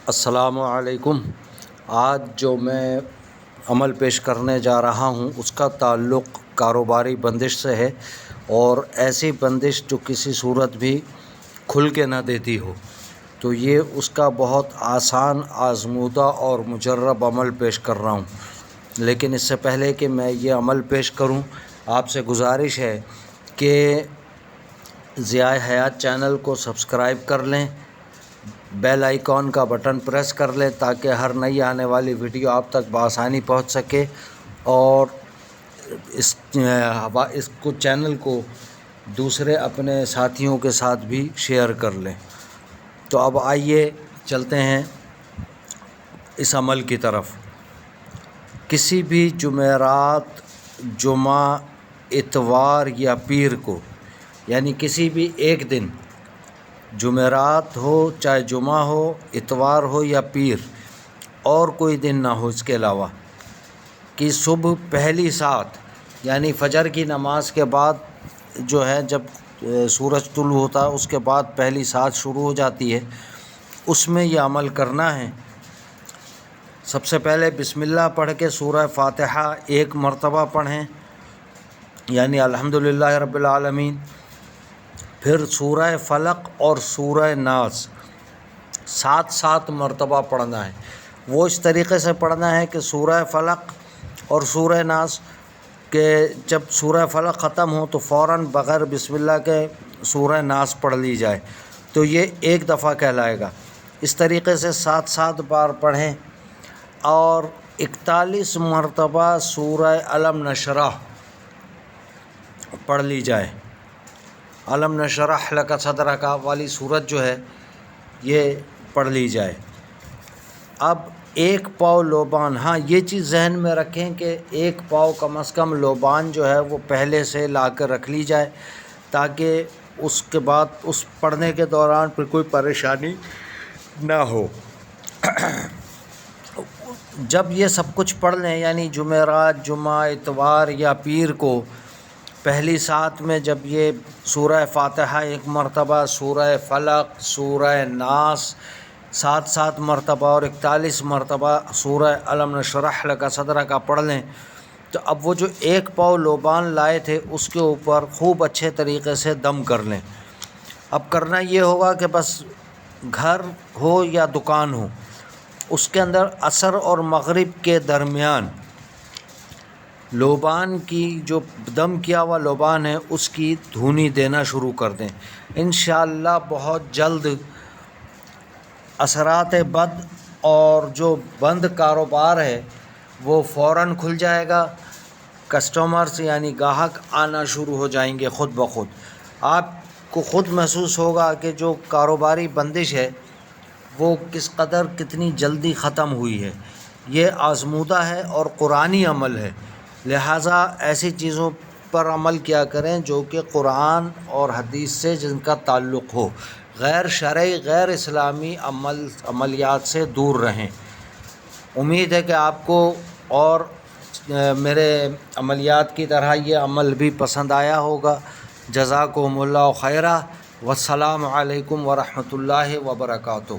السلام علیکم۔ آج جو میں عمل پیش کرنے جا رہا ہوں اس کا تعلق کاروباری بندش سے ہے، اور ایسی بندش جو کسی صورت بھی کھل کے نہ دیتی ہو۔ تو یہ اس کا بہت آسان، آزمودہ اور مجرب عمل پیش کر رہا ہوں۔ لیکن اس سے پہلے کہ میں یہ عمل پیش کروں، آپ سے گزارش ہے کہ ضیاء حیات چینل کو سبسکرائب کر لیں، بیل آئیکن کا بٹن پریس کر لیں تاکہ ہر نئی آنے والی ویڈیو آپ تک بآسانی پہنچ سکے، اور اس کو چینل کو دوسرے اپنے ساتھیوں کے ساتھ بھی شیئر کر لیں۔ تو اب آئیے چلتے ہیں اس عمل کی طرف۔ کسی بھی جمعرات، جمعہ، اتوار یا پیر کو، یعنی کسی بھی ایک دن، جمعرات ہو چاہے جمعہ ہو، اتوار ہو یا پیر، اور کوئی دن نہ ہو اس کے علاوہ، کہ صبح پہلی سات یعنی فجر کی نماز کے بعد جو ہے، جب سورج طلوع ہوتا ہے اس کے بعد پہلی سات شروع ہو جاتی ہے، اس میں یہ عمل کرنا ہے۔ سب سے پہلے بسم اللہ پڑھ کے سورہ فاتحہ ایک مرتبہ پڑھیں، یعنی الحمدللہ رب العالمین۔ پھر سورہ فلق اور سورہ ناس 7 مرتبہ پڑھنا ہے۔ وہ اس طریقے سے پڑھنا ہے کہ سورہ فلق اور سورہ ناس کہ جب سورہ فلق ختم ہو تو فوراً بغیر بسم اللہ کے سورہ ناس پڑھ لی جائے، تو یہ ایک دفعہ کہلائے گا۔ اس طریقے سے 7 بار پڑھیں، اور 41 مرتبہ سورہ الم نشرح پڑھ لی جائے۔ الم نشرح لک صدرک والی صورت جو ہے یہ پڑھ لی جائے۔ اب ایک پاؤ لوبان، ہاں یہ چیز ذہن میں رکھیں کہ ایک پاؤ کم از کم لوبان جو ہے وہ پہلے سے لا کر رکھ لی جائے، تاکہ اس کے بعد اس پڑھنے کے دوران پھر کوئی پریشانی نہ ہو۔ جب یہ سب کچھ پڑھ لیں، یعنی جمعرات، جمعہ، اتوار یا پیر کو پہلی سات میں جب یہ سورہ فاتحہ ایک مرتبہ، سورہ فلق، سورہ ناس 7 مرتبہ اور 41 مرتبہ سورہ الم نشرح لک صدرک پڑھ لیں، تو اب وہ جو ایک پاؤ لوبان لائے تھے اس کے اوپر خوب اچھے طریقے سے دم کر لیں۔ اب کرنا یہ ہوگا کہ بس گھر ہو یا دکان ہو، اس کے اندر عصر اور مغرب کے درمیان لوبان کی جو دم کیا ہوا لوبان ہے اس کی دھونی دینا شروع کر دیں۔ انشاءاللہ بہت جلد اثرات بد اور جو بند کاروبار ہے وہ فوراً کھل جائے گا۔ کسٹمرز یعنی گاہک آنا شروع ہو جائیں گے خود بخود۔ آپ کو خود محسوس ہوگا کہ جو کاروباری بندش ہے وہ کتنی جلدی ختم ہوئی ہے۔ یہ آزمودہ ہے اور قرآنی عمل ہے، لہٰذا ایسی چیزوں پر عمل کیا کریں جو کہ قرآن اور حدیث سے جن کا تعلق ہو، غیر شرعی، غیر اسلامی عملیات سے دور رہیں۔ امید ہے کہ آپ کو اور میرے عملیات کی طرح یہ عمل بھی پسند آیا ہوگا۔ جزاکم اللہ خیرا، والسلام علیکم ورحمۃ اللہ وبرکاتہ۔